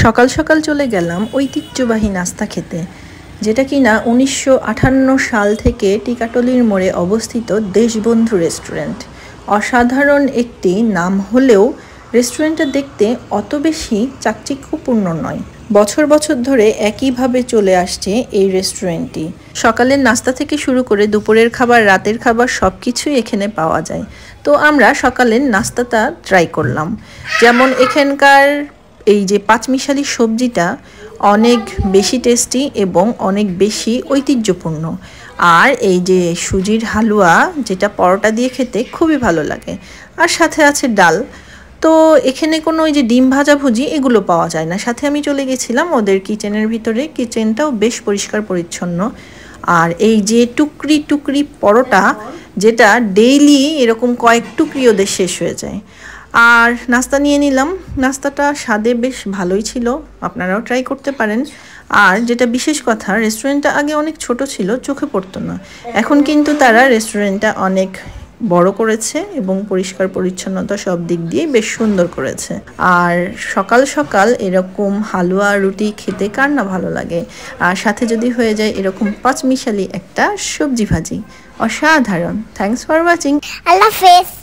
সকাল সকাল চলে গেলাম ঐতিহ্যবাহী নাস্তা খেতে, যেটা কিনা 1958 সাল থেকে টিকাটলির মোড়ে অবস্থিত দেশবন্ধু রেস্টুরেন্ট। অসাধারণ একটি নাম হলেও রেস্টুরেন্টটা দেখতে অত বেশি চাকচিক্যপূর্ণ নয়। বছর বছর ধরে একইভাবে চলে আসছে এই রেস্টুরেন্টটি। সকালের নাস্তা থেকে শুরু করে দুপুরের খাবার, রাতের খাবার সব কিছুই এখানে পাওয়া যায়। তো আমরা সকালের নাস্তাটা ট্রাই করলাম। যেমন এখানকার এই যে পাঁচমিশালি সবজিটা অনেক বেশি টেস্টি এবং অনেক বেশি ঐতিহ্যপূর্ণ। আর এই যে সুজির হালুয়া, যেটা পরোটা দিয়ে খেতে খুবই ভালো লাগে, আর সাথে আছে ডাল। তো এখানে কোনো ওই যে ডিম ভাজাভুজি এগুলো পাওয়া যায় না। সাথে আমি চলে গেছিলাম ওদের কিচেনের ভিতরে। কিচেনটাও বেশ পরিষ্কার পরিচ্ছন্ন। আর এই যে টুকরি টুকরি পরোটা, যেটা ডেইলি এরকম কয়েক টুকরি ওদের শেষ হয়ে যায়। আর নাস্তা নিয়ে নিলাম। নাস্তাটা স্বাদে বেশ ভালোই ছিল, আপনারাও ট্রাই করতে পারেন। আর যেটা বিশেষ কথা, রেস্টুরেন্টটা আগে অনেক ছোট ছিল, চোখে পড়তো না। এখন কিন্তু তারা রেস্টুরেন্টটা অনেক বড় করেছে এবং পরিষ্কার পরিচ্ছন্নতা সব দিক দিয়ে বেশ সুন্দর করেছে। আর সকাল সকাল এরকম হালুয়া রুটি খেতে কার না ভালো লাগে, আর সাথে যদি হয়ে যায় এরকম পাঁচমিশালি একটা সবজি ভাজি, অসাধারণ। Thanks for watching. আল্লাহ হাফেজ।